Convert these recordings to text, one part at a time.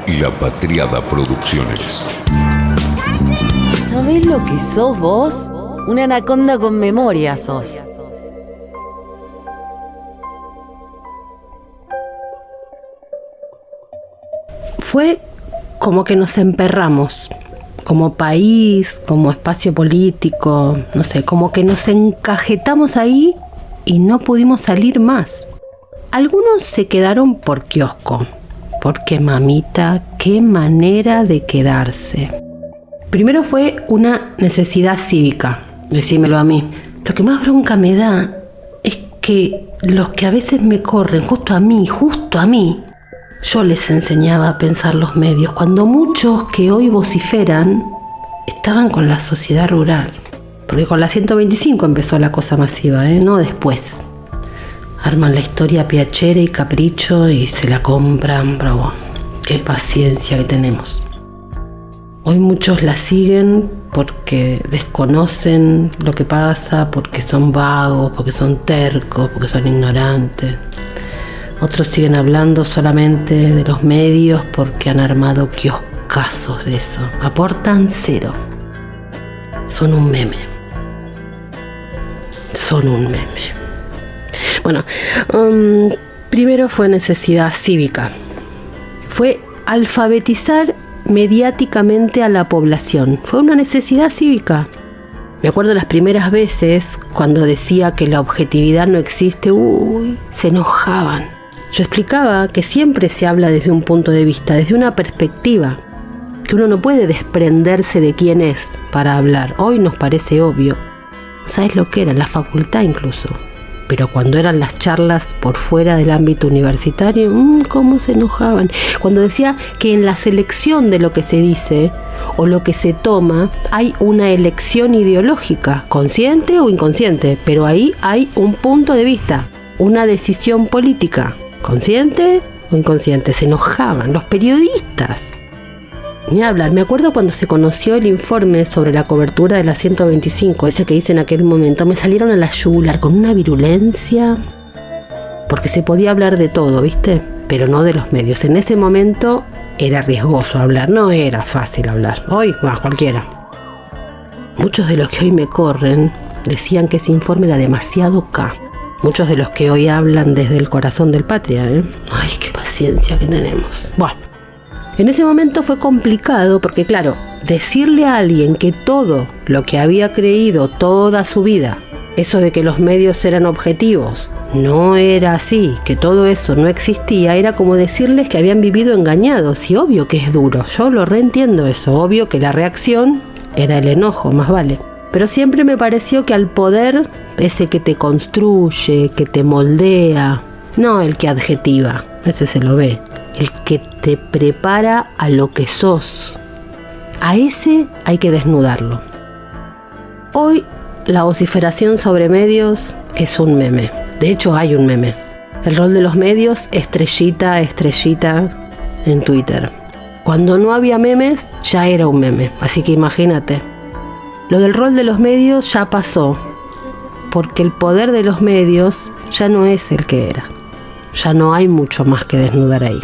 y La Patriada Producciones. ¿Sabés lo que sos vos? Una anaconda con memoria sos. Fue como que nos emperramos, como país, como espacio político, no sé, como que nos encajetamos ahí y no pudimos salir más. Algunos se quedaron por kiosco, porque mamita, qué manera de quedarse. Primero fue una necesidad cívica, decímelo a mí. Lo que más bronca me da es que los que a veces me corren, justo a mí, yo les enseñaba a pensar los medios, cuando muchos que hoy vociferan estaban con la sociedad rural. Porque con la 125 empezó la cosa masiva, no después. Arman la historia piachera y capricho y se la compran, bravo. Qué paciencia que tenemos. Hoy muchos la siguen porque desconocen lo que pasa, porque son vagos, porque son tercos, porque son ignorantes. Otros siguen hablando solamente de los medios porque han armado kioscazos de eso. Aportan cero. Son un meme. Bueno, primero fue necesidad cívica. Fue alfabetizar mediáticamente a la población. Fue una necesidad cívica. Me acuerdo las primeras veces cuando decía que la objetividad no existe, se enojaban. Yo explicaba que siempre se habla desde un punto de vista, desde una perspectiva, que uno no puede desprenderse de quién es para hablar. Hoy nos parece obvio. ¿Sabes lo que era? En la facultad incluso. Pero cuando eran las charlas por fuera del ámbito universitario, cómo se enojaban. Cuando decía que en la selección de lo que se dice o lo que se toma hay una elección ideológica, consciente o inconsciente, pero ahí hay un punto de vista, una decisión política, consciente o inconsciente. Se enojaban los periodistas. Ni hablar, me acuerdo cuando se conoció el informe sobre la cobertura de la 125, ese que hice en aquel momento, me salieron a la yugular con una virulencia, porque se podía hablar de todo, ¿viste? Pero no de los medios. En ese momento era riesgoso hablar, no era fácil hablar. Hoy, cualquiera. Muchos de los que hoy me corren decían que ese informe era demasiado K. Muchos de los que hoy hablan desde el corazón del Patria, Ay, qué paciencia que tenemos. Bueno. En ese momento fue complicado porque, claro, decirle a alguien que todo lo que había creído toda su vida, eso de que los medios eran objetivos, no era así, que todo eso no existía, era como decirles que habían vivido engañados. Y obvio que es duro, yo lo reentiendo eso, obvio que la reacción era el enojo, más vale. Pero siempre me pareció que al poder, ese que te construye, que te moldea, no el que adjetiva, ese se lo ve, el que te prepara a lo que sos. A ese hay que desnudarlo. Hoy la vociferación sobre medios es un meme. De hecho hay un meme. El rol de los medios, estrellita en Twitter. Cuando no había memes ya era un meme. Así que imagínate. Lo del rol de los medios ya pasó. Porque el poder de los medios ya no es el que era. Ya no hay mucho más que desnudar ahí.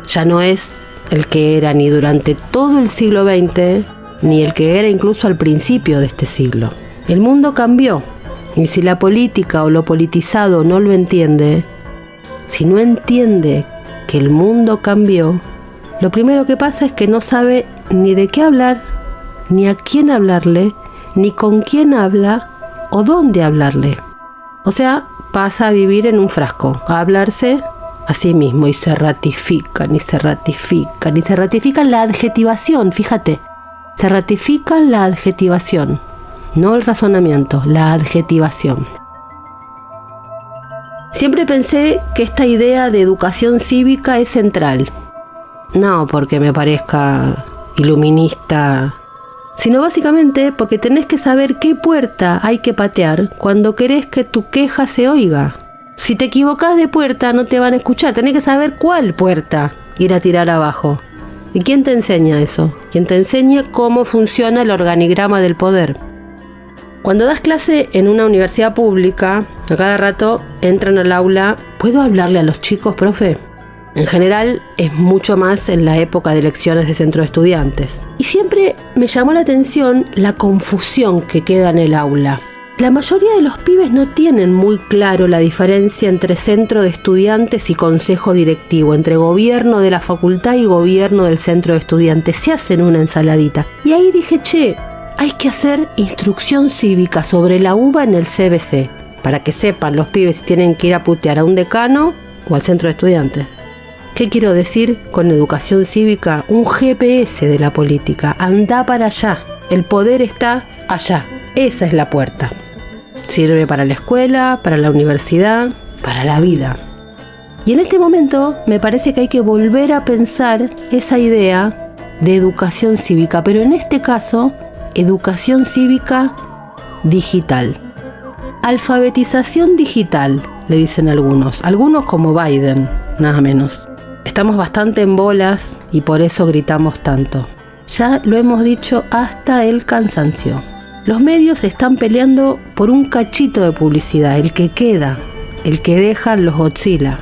Ya no es el que era ni durante todo el siglo XX, ni el que era incluso al principio de este siglo. El mundo cambió, y si la política o lo politizado no lo entiende, si no entiende que el mundo cambió, lo primero que pasa es que no sabe ni de qué hablar, ni a quién hablarle, ni con quién habla, o dónde hablarle. O sea, pasa a vivir en un frasco, a hablarse a sí mismo y se ratifican la adjetivación, fíjate, se ratifican la adjetivación, no el razonamiento, la adjetivación. Siempre pensé que esta idea de educación cívica es central, no porque me parezca iluminista, sino básicamente porque tenés que saber qué puerta hay que patear cuando querés que tu queja se oiga. Si te equivocás de puerta no te van a escuchar, tenés que saber cuál puerta ir a tirar abajo. ¿Y quién te enseña eso? ¿Quién te enseña cómo funciona el organigrama del poder? Cuando das clase en una universidad pública, a cada rato entran al aula, ¿puedo hablarle a los chicos, profe? En general es mucho más en la época de elecciones de centro de estudiantes. Y siempre me llamó la atención la confusión que queda en el aula. La mayoría de los pibes no tienen muy claro la diferencia entre centro de estudiantes y consejo directivo, entre gobierno de la facultad y gobierno del centro de estudiantes. Se hacen una ensaladita. Y ahí dije, hay que hacer instrucción cívica sobre la UBA en el CBC, para que sepan los pibes si tienen que ir a putear a un decano o al centro de estudiantes. ¿Qué quiero decir con educación cívica? Un GPS de la política. Anda para allá. El poder está allá. Esa es la puerta. Sirve para la escuela, para la universidad, para la vida. Y en este momento me parece que hay que volver a pensar esa idea de educación cívica, pero en este caso, educación cívica digital. Alfabetización digital, le dicen algunos como Biden, nada menos. Estamos bastante en bolas y por eso gritamos tanto. Ya lo hemos dicho hasta el cansancio. Los medios están peleando por un cachito de publicidad, el que queda, el que dejan los Godzilla.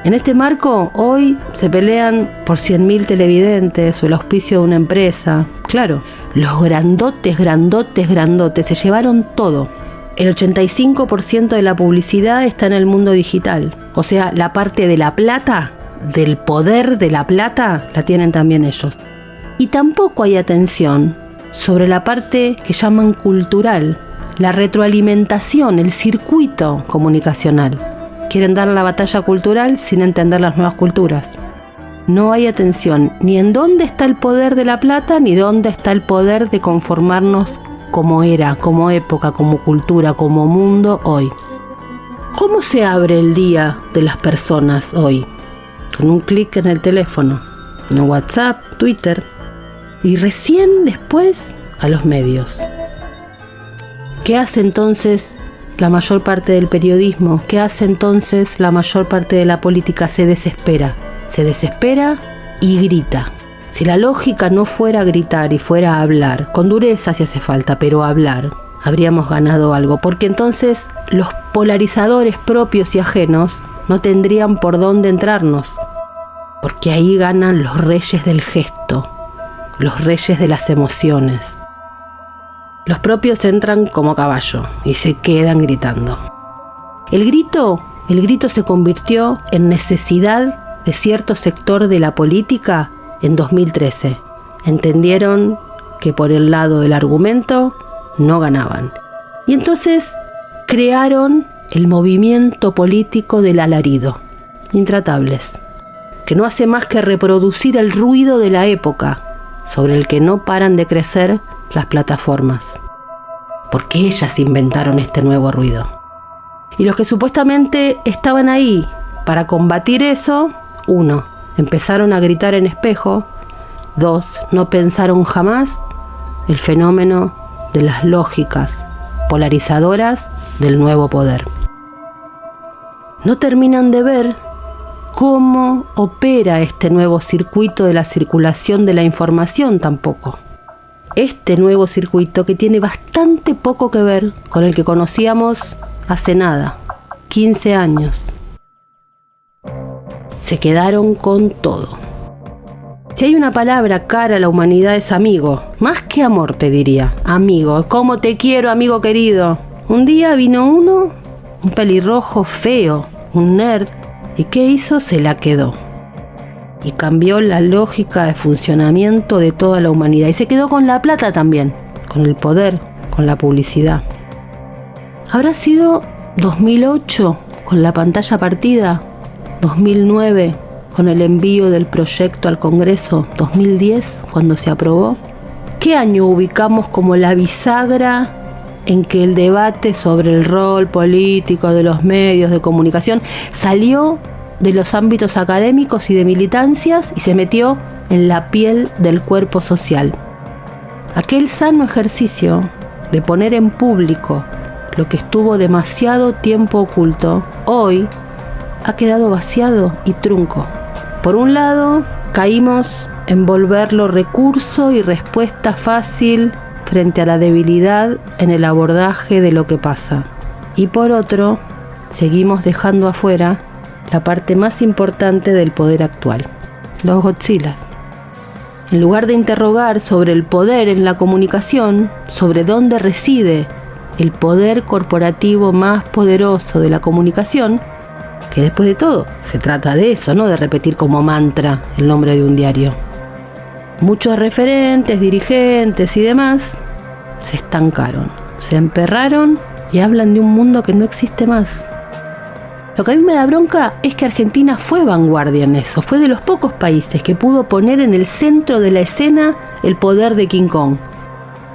En este marco, hoy se pelean por 100.000 televidentes o el auspicio de una empresa. Claro, los grandotes se llevaron todo. El 85% de la publicidad está en el mundo digital. O sea, la parte de la plata, del poder de la plata, la tienen también ellos. Y tampoco hay atención sobre la parte que llaman cultural, la retroalimentación, el circuito comunicacional. Quieren dar la batalla cultural sin entender las nuevas culturas. No hay atención ni en dónde está el poder de la plata, ni dónde está el poder de conformarnos como era, como época, como cultura, como mundo hoy. ¿Cómo se abre el día de las personas hoy? Con un clic en el teléfono, en WhatsApp, Twitter, y recién después a los medios. ¿Qué hace entonces la mayor parte del periodismo? ¿Qué hace entonces la mayor parte de la política? Se desespera y grita. Si la lógica no fuera gritar y fuera hablar, con dureza si hace falta, pero hablar, habríamos ganado algo, porque entonces los polarizadores propios y ajenos no tendrían por dónde entrarnos, porque ahí ganan los reyes del gesto, los reyes de las emociones. Los propios entran como caballo y se quedan gritando. El grito se convirtió en necesidad de cierto sector de la política en 2013. Entendieron que por el lado del argumento no ganaban. Y entonces crearon el movimiento político del alarido, Intratables, que no hace más que reproducir el ruido de la época, sobre el que no paran de crecer las plataformas. Porque ellas inventaron este nuevo ruido. Y los que supuestamente estaban ahí para combatir eso, 1, empezaron a gritar en espejo. 2, no pensaron jamás el fenómeno de las lógicas polarizadoras del nuevo poder. No terminan de ver cómo opera este nuevo circuito de la circulación de la información tampoco. Este nuevo circuito que tiene bastante poco que ver con el que conocíamos hace nada, 15 años. Se quedaron con todo. Si hay una palabra cara a la humanidad es amigo, más que amor te diría, amigo, ¿cómo te quiero, amigo querido? Un día vino uno, un pelirrojo feo, un nerd, ¿y qué hizo? Se la quedó. Y cambió la lógica de funcionamiento de toda la humanidad. Y se quedó con la plata también, con el poder, con la publicidad. ¿Habrá sido 2008 con la pantalla partida? 2009 con el envío del proyecto al Congreso, 2010 cuando se aprobó. ¿Qué año ubicamos como la bisagra en que el debate sobre el rol político de los medios de comunicación salió de los ámbitos académicos y de militancias y se metió en la piel del cuerpo social? Aquel sano ejercicio de poner en público lo que estuvo demasiado tiempo oculto, hoy ha quedado vaciado y trunco. Por un lado, caímos en volverlo recurso y respuesta fácil frente a la debilidad en el abordaje de lo que pasa. Y por otro, seguimos dejando afuera la parte más importante del poder actual, los Godzillas. En lugar de interrogar sobre el poder en la comunicación, sobre dónde reside el poder corporativo más poderoso de la comunicación, que después de todo se trata de eso, no de repetir como mantra el nombre de un diario. Muchos referentes, dirigentes y demás se estancaron, se emperraron y hablan de un mundo que no existe más. Lo que a mí me da bronca es que Argentina fue vanguardia en eso, fue de los pocos países que pudo poner en el centro de la escena el poder de King Kong.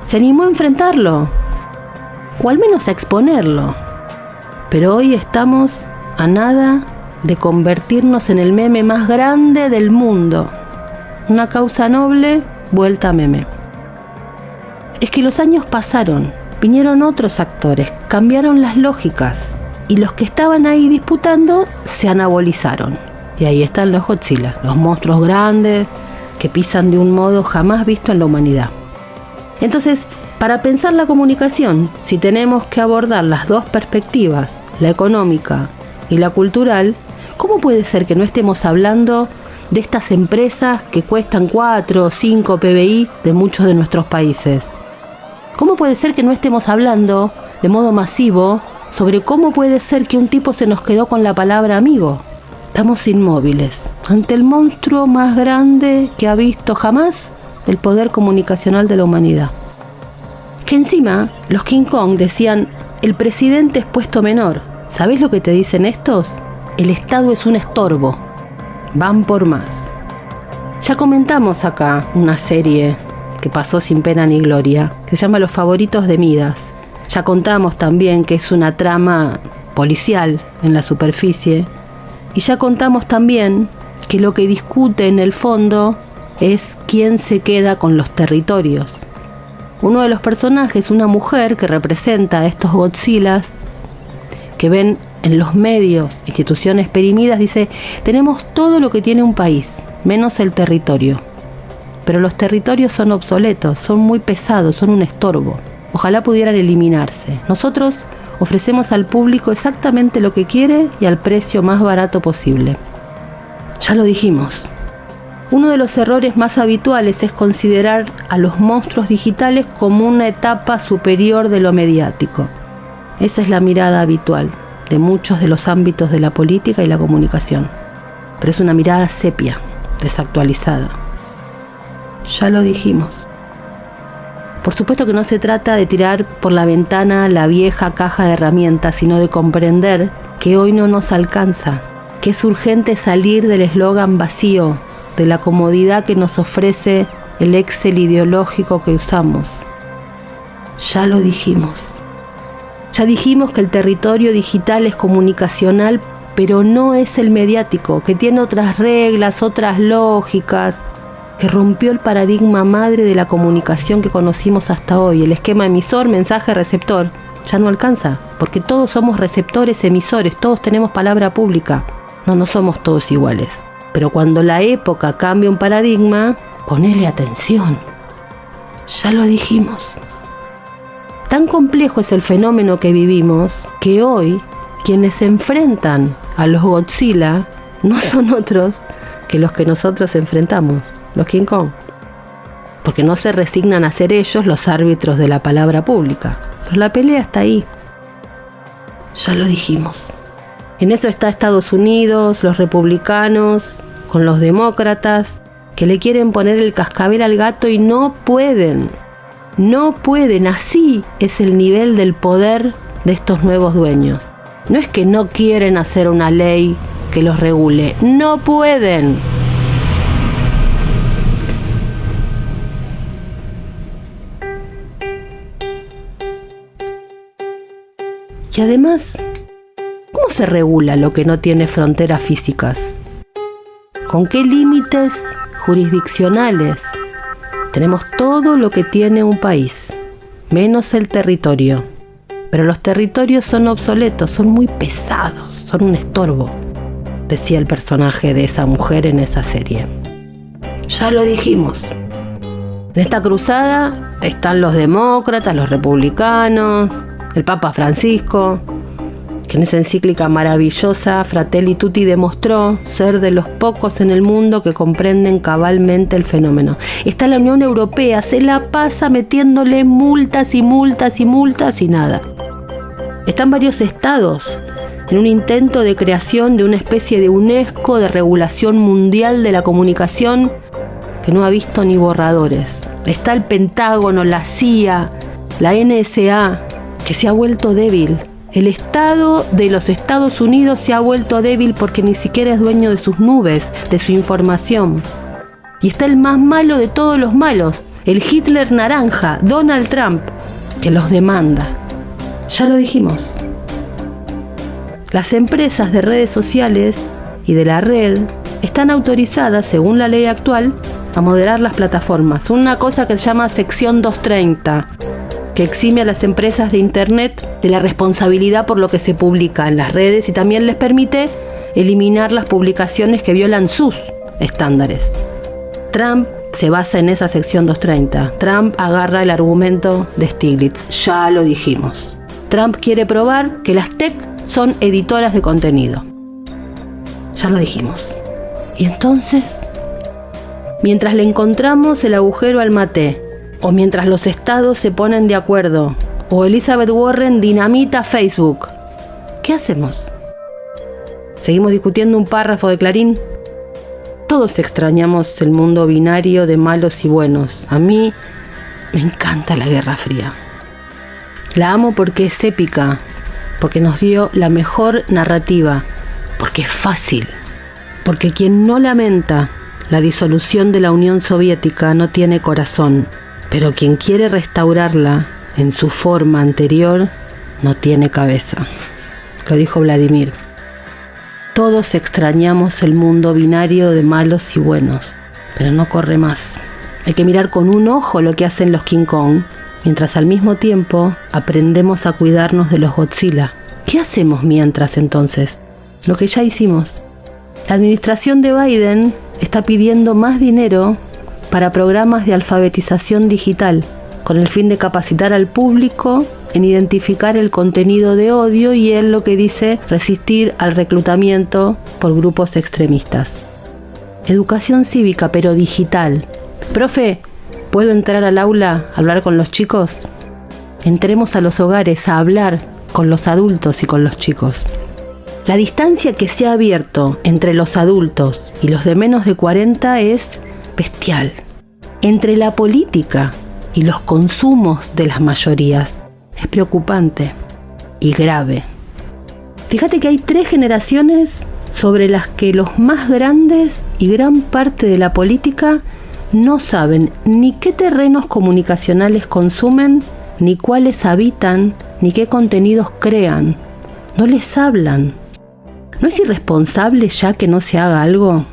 Se animó a enfrentarlo, o al menos a exponerlo. Pero hoy estamos a nada de convertirnos en el meme más grande del mundo. Una causa noble vuelta a meme. Es que los años pasaron, vinieron otros actores, cambiaron las lógicas. Y los que estaban ahí disputando se anabolizaron. Y ahí están los Godzillas, los monstruos grandes que pisan de un modo jamás visto en la humanidad. Entonces, para pensar la comunicación, si tenemos que abordar las dos perspectivas, la económica y la cultural, ¿cómo puede ser que no estemos hablando de estas empresas que cuestan 4 o 5 PBI de muchos de nuestros países? ¿Cómo puede ser que no estemos hablando de modo masivo sobre cómo puede ser que un tipo se nos quedó con la palabra amigo? Estamos inmóviles ante el monstruo más grande que ha visto jamás el poder comunicacional de la humanidad. Que encima los King Kong decían, el presidente es puesto menor. ¿Sabés lo que te dicen estos? El Estado es un estorbo. Van por más. Ya comentamos acá una serie que pasó sin pena ni gloria, que se llama Los favoritos de Midas. Ya contamos también que es una trama policial en la superficie. Y ya contamos también que lo que discute en el fondo es quién se queda con los territorios. Uno de los personajes, una mujer que representa a estos Godzillas, que ven en los medios instituciones perimidas, dice, tenemos todo lo que tiene un país, menos el territorio. Pero los territorios son obsoletos, son muy pesados, son un estorbo. Ojalá pudieran eliminarse. Nosotros ofrecemos al público exactamente lo que quiere y al precio más barato posible. Ya lo dijimos. Uno de los errores más habituales es considerar a los monstruos digitales como una etapa superior de lo mediático. Esa es la mirada habitual de muchos de los ámbitos de la política y la comunicación. Pero es una mirada sepia, desactualizada. Ya lo dijimos. Por supuesto que no se trata de tirar por la ventana la vieja caja de herramientas, sino de comprender que hoy no nos alcanza, que es urgente salir del eslogan vacío, de la comodidad que nos ofrece el Excel ideológico que usamos. Ya lo dijimos. Ya dijimos que el territorio digital es comunicacional, pero no es el mediático, que tiene otras reglas, otras lógicas, que rompió el paradigma madre de la comunicación que conocimos hasta hoy. El esquema emisor, mensaje, receptor. Ya no alcanza, porque todos somos receptores, emisores, todos tenemos palabra pública. No somos todos iguales. Pero cuando la época cambia un paradigma, ponele atención. Ya lo dijimos. Tan complejo es el fenómeno que vivimos, que hoy quienes se enfrentan a los Godzilla no son otros que los que nosotros enfrentamos, los King Kong. Porque no se resignan a ser ellos los árbitros de la palabra pública. Pero la pelea está ahí. Ya lo dijimos. En eso está Estados Unidos, los republicanos, con los demócratas, que le quieren poner el cascabel al gato y no pueden. No pueden. Así es el nivel del poder de estos nuevos dueños. No es que no quieren hacer una ley que los regule. No pueden. Y además, ¿cómo se regula lo que no tiene fronteras físicas? ¿Con qué límites jurisdiccionales? Tenemos todo lo que tiene un país, menos el territorio. Pero los territorios son obsoletos, son muy pesados, son un estorbo, decía el personaje de esa mujer en esa serie. Ya lo dijimos. En esta cruzada están los demócratas, los republicanos, el Papa Francisco, que en esa encíclica maravillosa Fratelli Tutti demostró ser de los pocos en el mundo que comprenden cabalmente el fenómeno. Está la Unión Europea, se la pasa metiéndole multas y multas y multas y nada. Están varios estados en un intento de creación de una especie de UNESCO de regulación mundial de la comunicación que no ha visto ni borradores. Está el Pentágono, la CIA, la NSA, que se ha vuelto débil. El Estado de los Estados Unidos se ha vuelto débil porque ni siquiera es dueño de sus nubes, de su información. Y está el más malo de todos los malos, el Hitler naranja, Donald Trump, que los demanda. Ya lo dijimos. Las empresas de redes sociales y de la red están autorizadas, según la ley actual, a moderar las plataformas. Una cosa que se llama sección 230, que exime a las empresas de Internet de la responsabilidad por lo que se publica en las redes y también les permite eliminar las publicaciones que violan sus estándares. Trump se basa en esa sección 230. Trump agarra el argumento de Stiglitz. Ya lo dijimos. Trump quiere probar que las tech son editoras de contenido. Ya lo dijimos. Y entonces, mientras le encontramos el agujero al mate, o mientras los estados se ponen de acuerdo, o Elizabeth Warren dinamita Facebook, ¿qué hacemos? ¿Seguimos discutiendo un párrafo de Clarín? Todos extrañamos el mundo binario de malos y buenos. A mí me encanta la Guerra Fría. La amo porque es épica, porque nos dio la mejor narrativa, porque es fácil, porque quien no lamenta la disolución de la Unión Soviética no tiene corazón. Pero quien quiere restaurarla en su forma anterior no tiene cabeza. Lo dijo Vladimir. Todos extrañamos el mundo binario de malos y buenos, pero no corre más. Hay que mirar con un ojo lo que hacen los King Kong, mientras al mismo tiempo aprendemos a cuidarnos de los Godzilla. ¿Qué hacemos mientras entonces? Lo que ya hicimos. La administración de Biden está pidiendo más dinero para programas de alfabetización digital, con el fin de capacitar al público en identificar el contenido de odio y en lo que dice resistir al reclutamiento por grupos extremistas. Educación cívica, pero digital. Profe, ¿puedo entrar al aula a hablar con los chicos? Entremos a los hogares a hablar con los adultos y con los chicos. La distancia que se ha abierto entre los adultos y los de menos de 40 es bestial. Entre la política y los consumos de las mayorías es preocupante y grave. Fíjate que hay 3 generaciones sobre las que los más grandes y gran parte de la política no saben ni qué terrenos comunicacionales consumen, ni cuáles habitan, ni qué contenidos crean. No les hablan. ¿No es irresponsable ya que no se haga algo?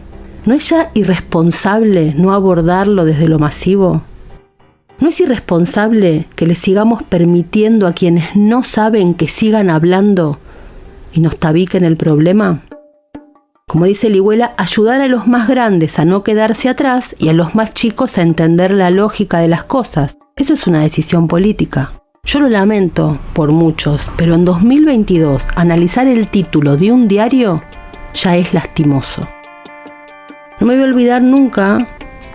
¿No es ya irresponsable no abordarlo desde lo masivo? ¿No es irresponsable que le sigamos permitiendo a quienes no saben que sigan hablando y nos tabiquen el problema? Como dice Ligüela, ayudar a los más grandes a no quedarse atrás y a los más chicos a entender la lógica de las cosas. Eso es una decisión política. Yo lo lamento por muchos, pero en 2022 analizar el título de un diario ya es lastimoso. No me voy a olvidar nunca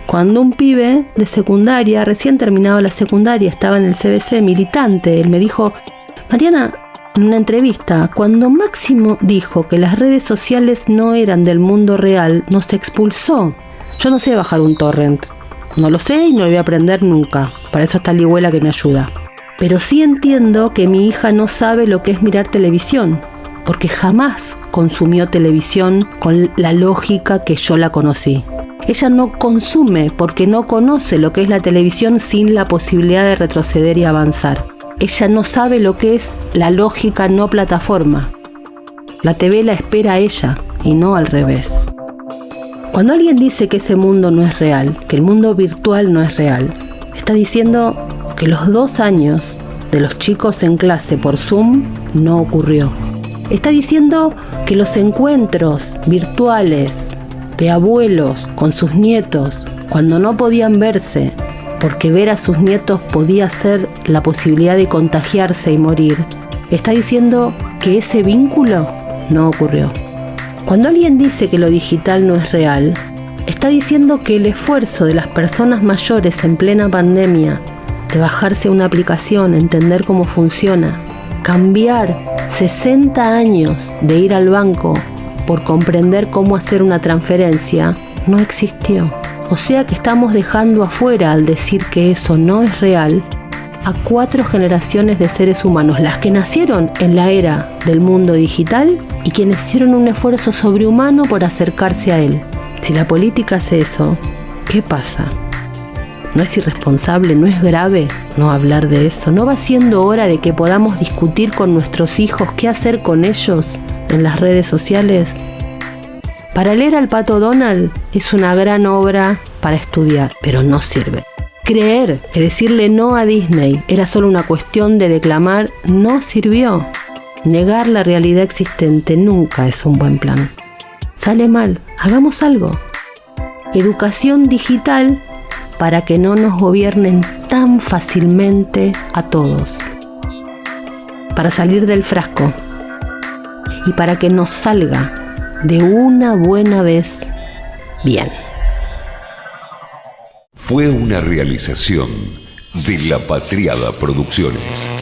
cuando un pibe de secundaria, recién terminaba la secundaria, estaba en el CBC, militante, él me dijo: Mariana, en una entrevista, cuando Máximo dijo que las redes sociales no eran del mundo real, nos expulsó. Yo no sé bajar un torrent, no lo sé y no lo voy a aprender nunca, para eso está Ligüela que me ayuda. Pero sí entiendo que mi hija no sabe lo que es mirar televisión, porque jamás consumió televisión con la lógica que yo la conocí. Ella no consume porque no conoce lo que es la televisión sin la posibilidad de retroceder y avanzar. Ella no sabe lo que es la lógica no plataforma. La TV la espera a ella y no al revés. Cuando alguien dice que ese mundo no es real, que el mundo virtual no es real, está diciendo que los 2 años de los chicos en clase por Zoom no ocurrió. Está diciendo que los encuentros virtuales de abuelos con sus nietos, cuando no podían verse, porque ver a sus nietos podía ser la posibilidad de contagiarse y morir, está diciendo que ese vínculo no ocurrió. Cuando alguien dice que lo digital no es real, está diciendo que el esfuerzo de las personas mayores en plena pandemia, de bajarse una aplicación, entender cómo funciona, cambiar 60 años de ir al banco por comprender cómo hacer una transferencia, no existió. O sea que estamos dejando afuera, al decir que eso no es real, a 4 generaciones de seres humanos, las que nacieron en la era del mundo digital y quienes hicieron un esfuerzo sobrehumano por acercarse a él. Si la política hace eso, ¿qué pasa? ¿No es irresponsable? ¿No es grave no hablar de eso? ¿No va siendo hora de que podamos discutir con nuestros hijos qué hacer con ellos en las redes sociales? Para leer al Pato Donald es una gran obra para estudiar, pero no sirve. Creer que decirle no a Disney era solo una cuestión de declamar no sirvió. Negar la realidad existente nunca es un buen plan. Sale mal, hagamos algo. Educación digital para que no nos gobiernen tan fácilmente a todos. Para salir del frasco y para que nos salga de una buena vez bien. Fue una realización de La Patriada Producciones.